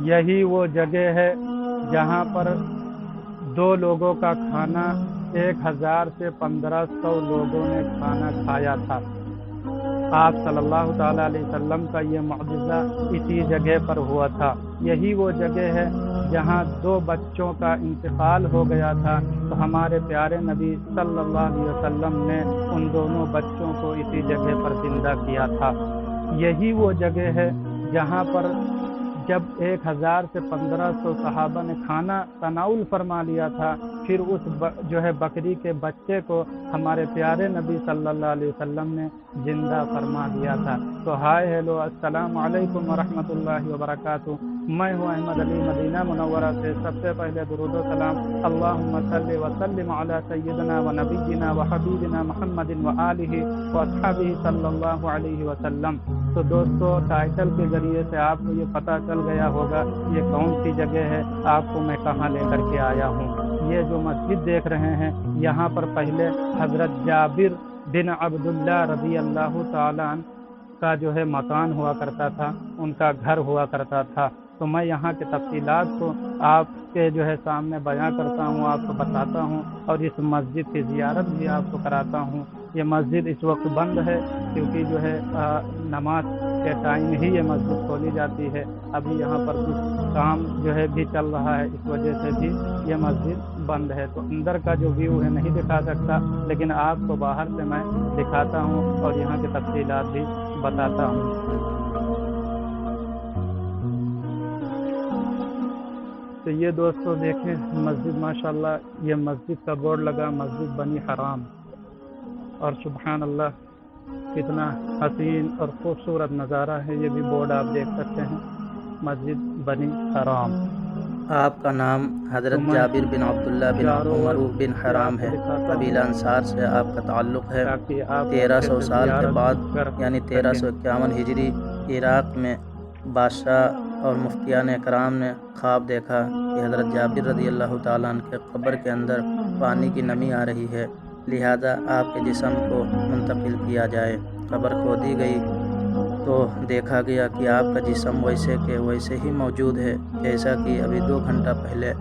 یہی وہ جگہ ہے جہاں پر 2 لوگوں کا کھانا 1000 سے 1500 لوگوں نے کھانا کھایا تھا۔ آپ صلی اللہ تعالیٰ علیہ وسلم کا یہ معجزہ اسی جگہ پر ہوا تھا۔ یہی وہ جگہ ہے جہاں 2 بچوں کا انتقال ہو گیا تھا، تو ہمارے پیارے نبی صلی اللہ علیہ وسلم نے ان دونوں بچوں کو اسی جگہ پر زندہ کیا تھا۔ یہی وہ جگہ ہے جہاں پر جب 1000 سے 1500 صحابہ نے کھانا تناول فرما لیا تھا، پھر اس بکری کے بچے کو ہمارے پیارے نبی صلی اللہ علیہ وسلم نے زندہ فرما دیا تھا۔ تو ہائے ہیلو، السلام علیکم ورحمۃ اللہ وبرکاتہ۔ میں ہوں احمد علی مدینہ منورہ سے۔ سب سے پہلے درود و سلام اللہم صلی وسلم علی سیدنا و نبینا و حبیبنا محمد و آلہ و اصحابہ صلی اللہ علیہ وسلم۔ تو دوستو، ٹائٹل کے ذریعے سے آپ کو یہ پتہ چل گیا ہوگا یہ کون سی جگہ ہے، آپ کو میں کہاں لے کر کے آیا ہوں۔ یہ جو مسجد دیکھ رہے ہیں، یہاں پر پہلے حضرت جابر بن عبداللہ رضی اللہ تعالیٰ عنہ کا مکان ہوا کرتا تھا، ان کا گھر ہوا کرتا تھا۔ تو میں یہاں کے تفصیلات کو آپ کے سامنے بیان کرتا ہوں، آپ کو بتاتا ہوں، اور اس مسجد کی زیارت بھی آپ کو کراتا ہوں۔ یہ مسجد اس وقت بند ہے کیونکہ نماز کے ٹائم ہی یہ مسجد کھولی جاتی ہے۔ ابھی یہاں پر کچھ کام بھی چل رہا ہے، اس وجہ سے بھی یہ مسجد بند ہے۔ تو اندر کا جو ویو ہے نہیں دکھا سکتا، لیکن آپ کو باہر سے میں دکھاتا ہوں اور یہاں کی تفصیلات بھی بتاتا ہوں۔ تو یہ دوستو دیکھیں مسجد، ماشاءاللہ یہ مسجد کا بورڈ لگا، مسجد بنی حرام، اور سبحان اللہ کتنا حسین اور خوبصورت نظارہ ہے۔ یہ بھی بورڈ آپ دیکھ سکتے ہیں، مسجد بنی حرام۔ آپ کا نام حضرت جابر بن عبداللہ بن عمر بن حرام ہے، قبیلہ انصار سے آپ کا تعلق ہے۔ 1300 سال کے بعد یعنی 1351 ہجری عراق میں بادشاہ اور مفتیان کرام نے خواب دیکھا کہ حضرت جابر رضی اللہ تعالیٰ عنہ کے قبر کے اندر پانی کی نمی آ رہی ہے، لہذا آپ کے جسم کو منتقل کیا جائے۔ قبر کھودی گئی تو دیکھا گیا کہ آپ کا جسم ویسے کہ ویسے ہی موجود ہے جیسا کہ ابھی 2 گھنٹہ پہلے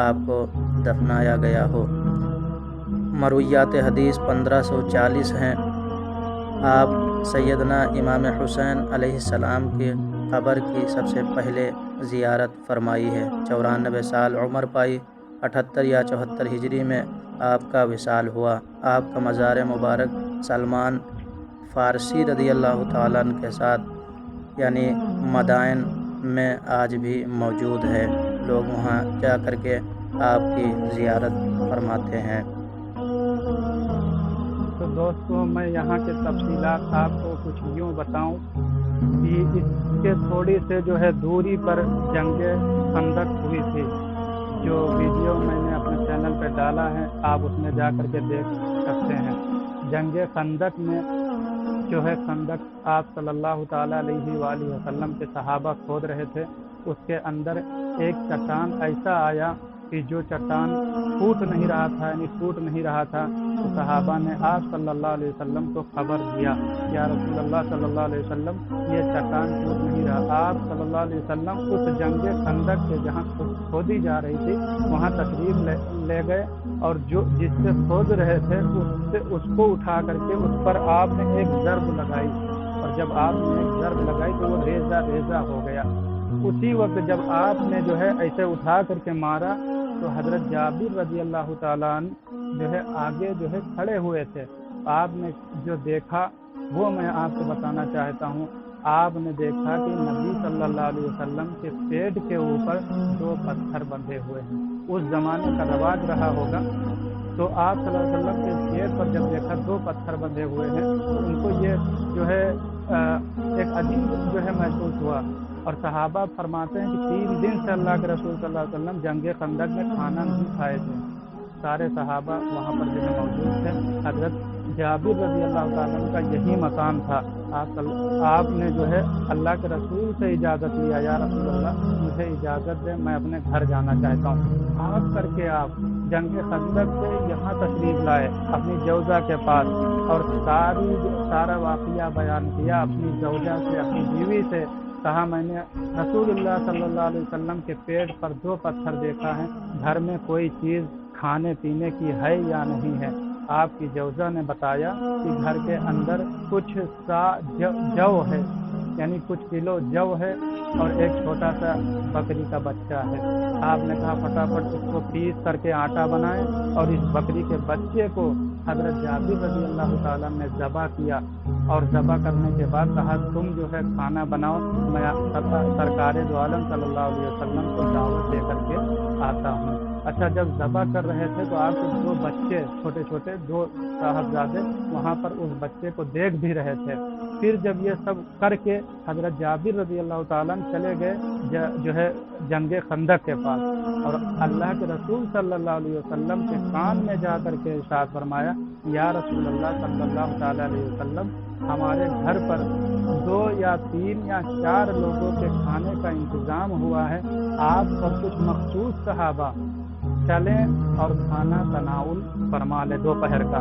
آپ کو دفنایا گیا ہو۔ مرویات حدیث 1540 ہیں۔ آپ سیدنا امام حسین علیہ السلام کی قبر کی سب سے پہلے زیارت فرمائی ہے۔ 94 سال عمر پائی۔ 78 یا 74 ہجری میں آپ کا وصال ہوا۔ آپ کا مزار مبارک سلمان فارسی رضی اللہ تعالیٰ عنہ کے ساتھ یعنی مدائن میں آج بھی موجود ہے۔ لوگ وہاں جا کر کے آپ کی زیارت فرماتے ہیں۔ تو دوستو، میں یہاں کے تفصیلات آپ کو کچھ یوں بتاؤں کہ اس کے تھوڑی سے دوری پر جنگ خندق ہوئی تھی، جو ویڈیو میں نے اپنے چینل پہ ڈالا ہے، آپ اس میں جا کر کے دیکھ سکتے ہیں۔ جنگ خندق میں خندق آپ صلی اللہ تعالیٰ علیہ وآلہ وسلم کے صحابہ کھود رہے تھے، اس کے اندر ایک چٹان ایسا آیا کہ جو چٹان پھوٹ نہیں رہا تھا، یعنی ٹوٹ نہیں رہا تھا۔ تو صحابہ نے آپ صلی اللہ علیہ وسلم کو خبر دیا، یا رسول اللہ صلی اللہ علیہ وسلم یہ چٹان ٹوٹ نہیں رہا۔ آپ صلی اللہ علیہ وسلم اس جنگ خندق سے جہاں کھودی جا رہی تھی وہاں تشریف لے گئے، اور جس سے کھود رہے تھے اس کو اٹھا کر کے اس پر آپ نے ایک ضرب لگائی، اور جب آپ نے ایک ضرب لگائی تو وہ ریزہ ریزہ ہو گیا۔ اسی وقت جب آپ نے ایسے اٹھا کر کے مارا تو حضرت جابر رضی اللہ تعالیٰ عنہ آگے کھڑے ہوئے تھے۔ آپ نے جو دیکھا وہ میں آپ کو بتانا چاہتا ہوں۔ آپ نے دیکھا کہ نبی صلی اللہ علیہ وسلم کے پیٹ کے اوپر 2 پتھر بندھے ہوئے ہیں۔ اس زمانے کا رواج رہا ہوگا، تو آپ صلی اللہ علیہ وسلم کے پیٹ پر جب دیکھا 2 پتھر بندھے ہوئے ہیں تو ان کو یہ ایک عجیب محسوس ہوا، اور صحابہ فرماتے ہیں کہ 3 دن سے اللہ کے رسول صلی اللہ علیہ وسلم جنگ خندق میں کھانا نہیں کھائے تھے۔ سارے صحابہ وہاں پر موجود تھے۔ حضرت جابر رضی اللہ تعالیٰ عنہ کا یہی مکان تھا۔ آپ نے اللہ کے رسول سے اجازت لیا، یا رسول اللہ مجھے اجازت دے، میں اپنے گھر جانا چاہتا ہوں۔ آپ کر کے آپ جنگ خندق سے یہاں تشریف لائے اپنی زوجہ کے پاس، اور سارا واقعہ بیان کیا اپنی زوجہ سے، اپنی بیوی سے کہا میں نے رسول اللہ صلی اللہ علیہ وسلم کے پیٹ پر 2 پتھر دیکھا ہے، گھر میں کوئی چیز کھانے پینے کی ہے یا نہیں ہے؟ آپ کی جوزہ نے بتایا کہ گھر کے اندر کچھ سا جو ہے، یعنی کچھ کلو جو ہے اور ایک چھوٹا سا بکری کا بچہ ہے۔ آپ نے کہا فٹافٹ اس کو پیس کر کے آٹا بنائیں اور اس بکری کے بچے کو حضرت جابر رضی اللہ تعالیٰ نے ذبح کیا، اور ذبح کرنے کے بعد کہا تم جو ہے کھانا بناؤ، میں سرکار دو عالم صلی اللہ علیہ وسلم کو دعوت دے کر کے آتا ہوں۔ اچھا، جب ذبح کر رہے تھے تو آپ کے 2 بچے چھوٹے چھوٹے 2 صاحبزادے وہاں پر اس بچے کو دیکھ بھی رہے تھے۔ پھر جب یہ سب کر کے حضرت جابر رضی اللہ تعالیٰ چلے گئے جو ہے جنگ خندق کے پاس، اور اللہ کے رسول صلی اللہ علیہ وسلم کے کان میں جا کر کے ارشاد فرمایا، یا رسول اللہ صلی اللہ تعالیٰ علیہ وسلم، ہمارے گھر پر 2 یا 3 یا 4 لوگوں کے کھانے کا انتظام ہوا ہے، آپ اور کچھ مخصوص صحابہ چلیں اور کھانا تناول فرما لیں دوپہر کا۔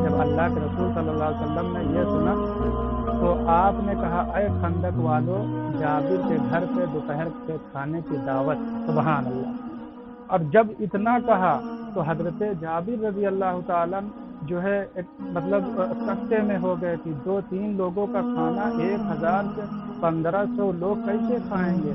جب اللہ کے رسول صلی اللہ علیہ وسلم نے یہ سنا تو آپ نے کہا، اے خندق والو، جابر کے گھر پہ دوپہر کے کھانے کی دعوت، سبحان اللہ۔ اور جب اتنا کہا تو حضرت جابر رضی اللہ تعالیٰ جو ہے مطلب سکتے میں ہو گئے کہ 2-3 لوگوں کا کھانا 1000 سے 1500 لوگ کیسے کھائیں گے؟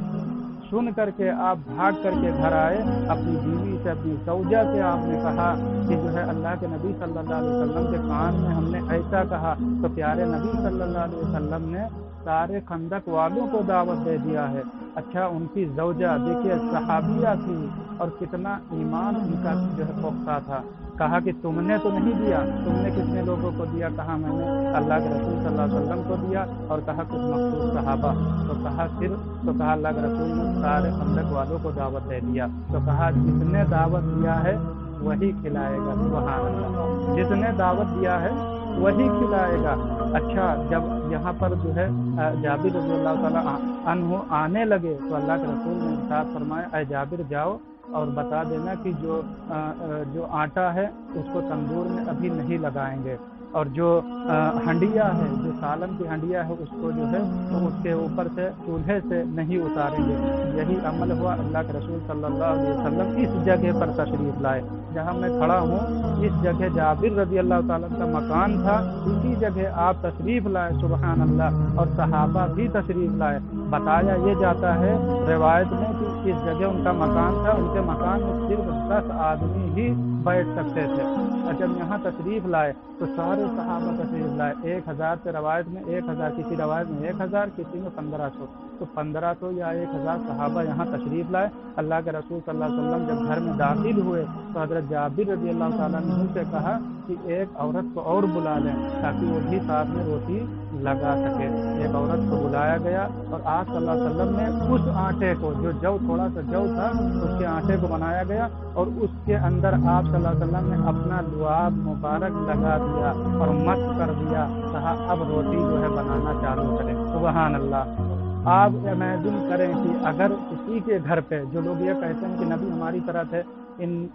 سن کر کے آپ بھاگ کر کے گھر آئے، اپنی بیوی سے، اپنی زوجہ سے آپ نے کہا کہ جو ہے اللہ کے نبی صلی اللہ علیہ وسلم کے کان میں ہم نے ایسا کہا، تو پیارے نبی صلی اللہ علیہ وسلم نے سارے خندق والوں کو دعوت دے دیا ہے۔ اچھا، ان کی زوجہ دیکھیے صحابیہ تھی اور کتنا ایمان ان کا جو ہے پختہ تھا۔ کہا کہ تم نے تو نہیں دیا، تم نے کتنے لوگوں کو دیا؟ کہا میں نے اللہ کے رسول صلی اللہ علیہ وسلم کو دیا، اور کہا کچھ مخصوص صحابہ۔ تو کہا اللہ کے رسول نے سارے خندق والوں کو دعوت دے دیا۔ تو کہا جس نے دعوت دیا ہے وہی کھلائے گا، سبحان اللہ، جس نے دعوت دیا ہے وہی کھلائے گا۔ اچھا، جب یہاں پر جو ہے جابر رضی اللہ تعالیٰ عنہ آنے لگے تو اللہ کے رسول نے ارشاد فرمایا، اے جابر جاؤ اور بتا دینا کہ جو آٹا ہے اس کو تندور میں ابھی نہیں لگائیں گے، اور جو ہنڈیا ہے، جو سالن کی ہنڈیا ہے، اس کو جو ہے تو اس کے اوپر سے چولہے سے نہیں اتاریں گے۔ یہی عمل ہوا۔ اللہ کے رسول صلی اللہ علیہ وسلم اس جگہ پر تشریف لائے جہاں میں کھڑا ہوں، اس جگہ جابر رضی اللہ تعالیٰ کا مکان تھا، اسی جگہ آپ تشریف لائے، سبحان اللہ، اور صحابہ بھی تشریف لائے۔ بتایا یہ جاتا ہے روایت میں کہ اس جگہ ان کا مکان تھا، ان کے مکان میں صرف 10 آدمی ہی بیٹھ سکتے تھے، اور جب یہاں تشریف لائے تو سارے صحابہ تشریف لائے۔ 1000 سے روایت میں 1000، کسی روایت میں 1000، کسی میں 1500، تو 1500 یا 1000 صحابہ یہاں تشریف لائے۔ اللہ کے رسول صلی اللہ علیہ وسلم جب گھر میں داخل ہوئے تو حضرت جابر رضی اللہ تعالیٰ عنہ سے کہا کہ ایک عورت کو اور بلا لیں تاکہ وہ بھی ساتھ میں روٹی لگا سکے۔ ایک عورت کو بلایا گیا، اور آپ صلی اللہ علیہ وسلم نے اس آٹے کو، جو تھوڑا سا جو تھا، اس کے آٹے کو بنایا گیا، اور اس کے اندر آپ صلی اللہ علیہ وسلم نے اپنا لعاب مبارک لگا دیا اور مس کر دیا۔ کہا اب روٹی جو ہے بنانا چالو کریں، سبحان اللہ۔ آپ امیجن کریں کہ اگر کسی کے گھر پہ، جو لوگ یہ کہتے ہیں کہ نبی ہماری طرح تھے،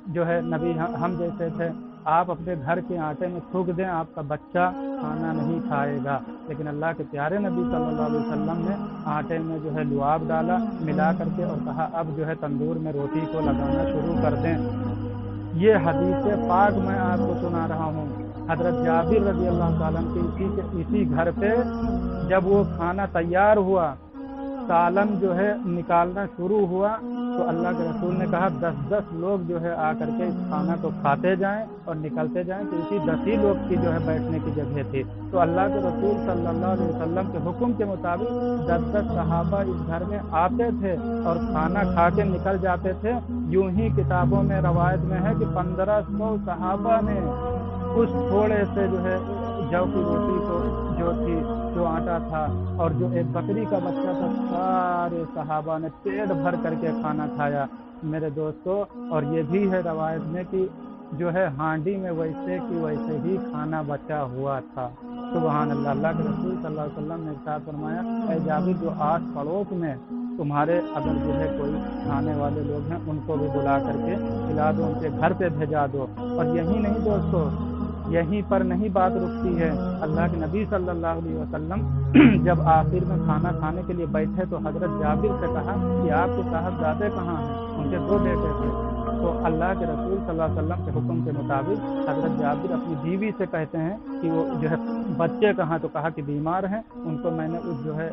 جو ہے نبی ہم جیسے تھے، آپ اپنے گھر کے آٹے میں تھوک دیں، آپ کا بچہ کھانا نہیں کھائے گا، لیکن اللہ کے پیارے نبی صلی اللہ علیہ وسلم نے آٹے میں جو ہے لعاب ڈالا ملا کر کے، اور کہا اب جو ہے تندور میں روٹی کو لگانا شروع کر دیں۔ یہ حدیث پاک میں آپ کو سنا رہا ہوں۔ حضرت جابر رضی اللہ تعالیٰ کے اسی گھر پہ جب وہ کھانا تیار ہوا، سالن جو ہے نکالنا شروع ہوا، تو اللہ کے رسول نے کہا 10 لوگ جو ہے آ کر کے اس کھانا کو کھاتے جائیں اور نکلتے جائیں، تو اسی 10 ہی لوگ کی جو ہے بیٹھنے کی جگہ تھی۔ تو اللہ کے رسول صلی اللہ علیہ وسلم کے حکم کے مطابق 10 صحابہ اس گھر میں آتے تھے اور کھانا کھا کے نکل جاتے تھے۔ یوں ہی کتابوں میں روایت میں ہے کہ 1500 صحابہ نے اس تھوڑے سے جو ہے جو کی روٹی کو جو آٹا تھا اور جو ایک بکری کا بچہ تھا، سارے صحابہ نے پیٹ بھر کر کے کھانا کھایا۔ میرے دوستو، اور یہ بھی ہے روایت میں کہ جو ہے ہانڈی میں ویسے کی ویسے ہی کھانا بچا ہوا تھا، سبحان اللہ۔ اللہ کے رسول صلی اللہ علیہ وسلم نے ارشاد فرمایا، اے جابر، جو آس پڑوس میں تمہارے اگر جو ہے کوئی کھانے والے لوگ ہیں، ان کو بھی بلا کر کے کھلا دو، ان کے گھر پہ بھیجا دو۔ اور یہی نہیں دوستو، یہیں پر نہیں بات رکتی ہے، اللہ کے نبی صلی اللہ علیہ وسلم جب آخر میں کھانا کھانے کے لیے بیٹھے تو حضرت جابر سے کہا کہ آپ کے صاحبزادے کہاں ہیں؟ ان کے 2 بیٹے تھے۔ تو اللہ کے رسول صلی اللہ علیہ وسلم کے حکم کے مطابق حضرت جابر اپنی بیوی سے کہتے ہیں کہ وہ جو ہے بچے کہاں؟ تو کہا کہ بیمار ہیں، ان کو میں نے اس جو ہے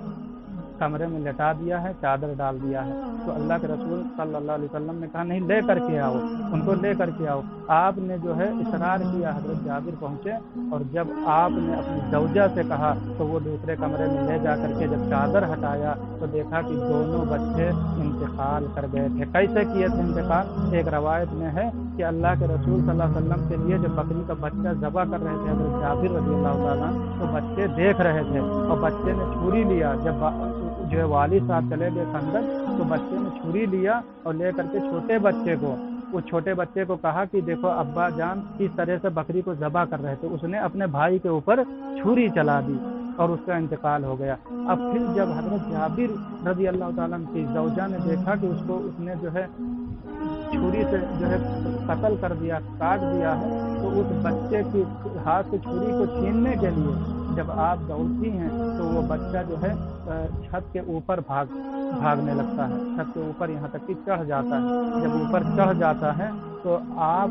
کمرے میں لٹا دیا ہے، چادر ڈال دیا ہے۔ تو اللہ کے رسول صلی اللہ علیہ وسلم نے کہا نہیں، لے کر کے آؤ، ان کو لے کر کے آؤ۔ آپ نے جو ہے اصرار کیا، حضرت جابر پہنچے اور جب آپ نے اپنی زوجہ سے کہا تو وہ دوسرے کمرے میں لے جا کر کے جب چادر ہٹایا تو دیکھا کہ دونوں بچے انتقال کر گئے تھے۔ کیسے کیے تھے انتقال؟ ایک روایت میں ہے کہ اللہ کے رسول صلی اللہ علیہ وسلم کے لیے جب بکری کا بچہ ذبح کر رہے تھے حضرت جابر رضی اللہ تعالیٰ، تو بچے دیکھ رہے تھے اور بچے نے چھری لیا۔ جب جو ہے والد صاحب چلے گئے خندق تو بچے نے چھری لیا اور لے کر کے چھوٹے بچے کو، اس چھوٹے بچے کو کہا کہ دیکھو ابا جان کس طرح سے بکری کو ذبح کر رہے تھے۔ اس نے اپنے بھائی کے اوپر چھری چلا دی اور اس کا انتقال ہو گیا۔ اب پھر جب حضرت جابر رضی اللہ تعالیٰ کی زوجہ نے دیکھا کہ اس نے جو ہے چھری سے جو ہے قتل کر دیا، کاٹ دیا ہے، تو اس بچے کی ہاتھ سے چھری کو چھیننے کے لیے جب آپ دوڑتی ہیں تو وہ بچہ جو ہے چھت کے اوپر بھاگنے لگتا ہے، چھت کے اوپر یہاں تک کہ چڑھ جاتا ہے۔ جب اوپر چڑھ جاتا ہے تو آپ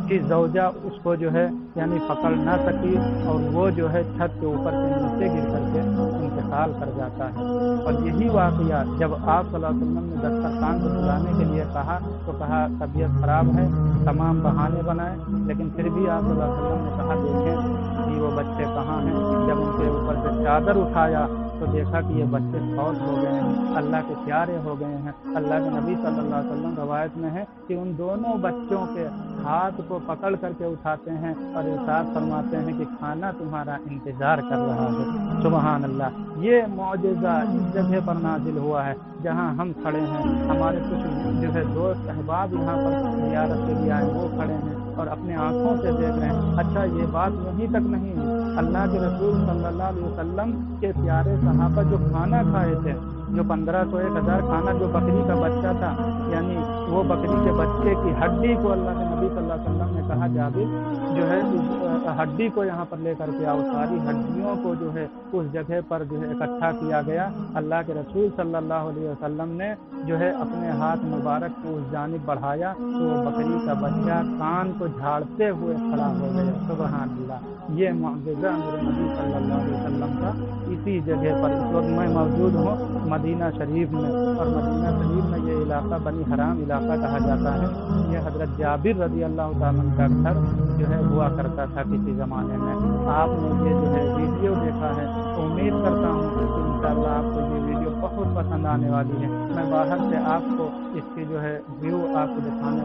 کی زوجہ اس کو جو ہے یعنی پکڑ نہ سکی اور وہ جو ہے چھت کے اوپر سے نیچے گر کر کے انتقال کر جاتا ہے۔ اور یہی واقعہ جب آپ صلی اللہ علیہ وسلم نے دسترخوان کو بلانے کے لیے کہا تو کہا طبیعت خراب ہے، تمام بہانے بنائے، لیکن پھر بھی آپ صلی اللہ علیہ وسلم نے کہا دیکھیں کہ وہ بچے کہاں ہیں۔ جب ان کے اوپر سے چادر اٹھایا تو دیکھا کہ یہ بچے فوت ہو گئے ہیں، اللہ کے پیارے ہو گئے ہیں۔ اللہ کے نبی صلی اللہ علیہ وسلم روایت میں ہے کہ ان دونوں بچوں کے ہاتھ کو پکڑ کر کے اٹھاتے ہیں اور ارشاد فرماتے ہیں کہ کھانا تمہارا انتظار کر رہا ہے۔ سبحان اللہ، یہ معجزہ اس جگہ پر نازل ہوا ہے جہاں ہم کھڑے ہیں۔ ہمارے کچھ جو ہے دوست احباب یہاں پر زیارت کے لیے آئے، وہ کھڑے ہیں اور اپنے آنکھوں سے دیکھ رہے ہیں۔ اچھا یہ بات یہیں تک نہیں ہے، اللہ کے رسول صلی اللہ علیہ وسلم کے پیارے صحابہ جو کھانا کھائے تھے، جو 1500 1000 کھانا جو بکری کا بچہ تھا، یعنی وہ بکری کے بچے کی ہڈی کو اللہ کے نبی صلی اللہ علیہ وسلم نے کہا جابر جو ہے اس ہڈی کو یہاں پر لے کر کے آؤ۔ ساری ہڈیوں کو جو ہے اس جگہ پر جو ہے اکٹھا کیا گیا۔ اللہ کے رسول صلی اللہ علیہ وسلم نے جو ہے اپنے ہاتھ مبارک کو اس جانب بڑھایا تو وہ بکری کا بچہ کان کو جھاڑتے ہوئے کھڑا ہو گیا۔ سبحان اللہ، یہ معجزہ میرے نبی صلی اللہ علیہ وسلم کا اسی جگہ پر اس وقت میں موجود ہوں مدینہ شریف میں، اور مدینہ شریف میں یہ علاقہ بنی حرام علاقہ کہا جاتا ہے۔ یہ حضرت جابر رضی اللہ تعالیٰ کا گھر جو ہے ہوا کرتا تھا کسی زمانے میں۔ آپ نے یہ جو ہے ویڈیو دیکھا ہے، امید کرتا ہوں کہ انشاءاللہ آپ کو یہ ویڈیو بہت پسند آنے والی ہے۔ میں باہر سے آپ کو اس کی جو ہے ویو آپ کو دکھانے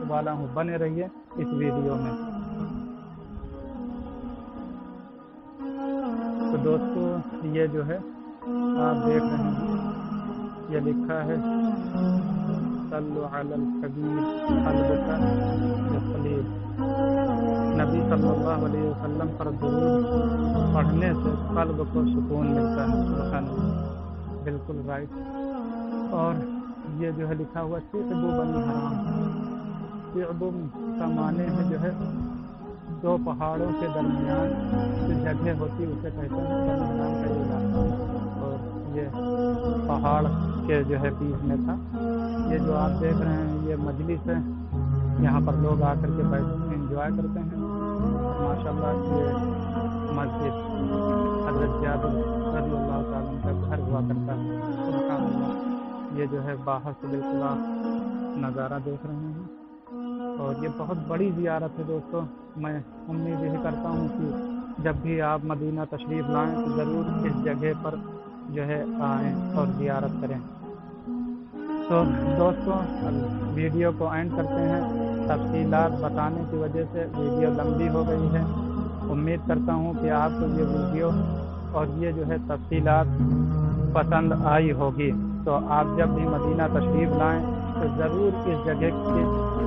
والا ہوں، بنے رہیے اس ویڈیو میں۔ تو دوستو یہ جو ہے آپ دیکھ رہے ہیں، یہ لکھا ہے صلو علی الحبیب قلبک یقلیب، نبی صلی اللہ علیہ وسلم پر درود پڑھنے سے قلب کو سکون ملتا ہے۔ سبحان اللہ، بالکل رائٹ۔ اور یہ جو ہے لکھا ہوا شعب بنی حرام، شعب کا معنی ہے جو ہے 2 پہاڑوں کے درمیان جو جگہ ہوتی ہے اسے کہتے ہیں بنی حرام کا علاقہ، اور یہ پہاڑ کے جو ہے بیچ میں تھا۔ یہ جو آپ دیکھ رہے ہیں یہ مجلس ہے، یہاں پر لوگ آ کر کے بیٹھتے ہیں، انجوائے کرتے ہیں۔ ماشاءاللہ یہ مسجد حضرت جابر رضی اللہ تعالیٰ کا گھر ہوا کرتا ہے۔ سبحان اللہ، یہ جو ہے باہر سے بالکل آپ نظارہ دیکھ رہے ہیں، اور یہ بہت بڑی زیارت ہے دوستو۔ میں امید یہ کرتا ہوں کہ جب بھی آپ مدینہ تشریف لائیں تو ضرور اس جگہ پر جو ہے آئیں اور زیارت کریں۔ تو دوستو ویڈیو کو اینڈ کرتے ہیں، تفصیلات بتانے کی وجہ سے ویڈیو لمبی ہو گئی ہے۔ امید کرتا ہوں کہ آپ کو یہ ویڈیو اور یہ جو ہے تفصیلات پسند آئی ہوگی۔ تو آپ جب بھی مدینہ تشریف لائیں تو ضرور اس جگہ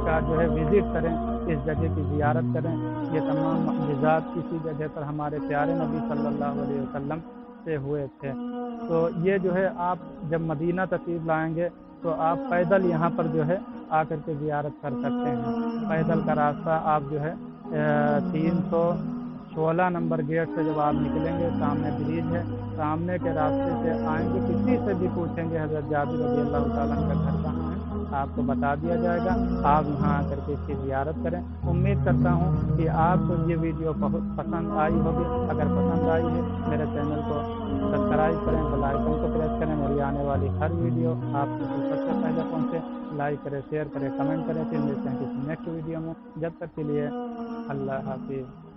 کا جو ہے وزٹ کریں، اس جگہ کی زیارت کریں۔ یہ تمام معجزات اسی جگہ پر ہمارے پیارے نبی صلی اللہ علیہ وسلم سے ہوئے تھے۔ تو یہ جو ہے آپ جب مدینہ تشریف لائیں گے تو آپ پیدل یہاں پر جو ہے آ کر کے زیارت کر سکتے ہیں۔ پیدل کا راستہ آپ جو ہے 316 نمبر گیٹ سے جب آپ نکلیں گے سامنے برج ہے، سامنے کے راستے سے آئیں گے، کسی سے بھی پوچھیں گے حضرت جابر رضی اللہ تعالیٰ عنہ کا گھر کہاں ہے آپ کو بتا دیا جائے گا، آپ یہاں آ کر کے اس کی زیارت کریں۔ امید کرتا ہوں کہ آپ کو یہ ویڈیو بہت پسند آئی ہوگی، اگر پسند آئی ہے میرے چینل کو سبسکرائب کریں، بیل آئیکن کو پریس کریں، میری آنے والی ہر ویڈیو آپ کو سب سے پہلے پہنچے۔ لائک کریں، شیئر کریں، کمنٹ کریں، پھر ملتے ہیں کسی نیکسٹ ویڈیو میں، جب تک کے لیے اللہ حافظ۔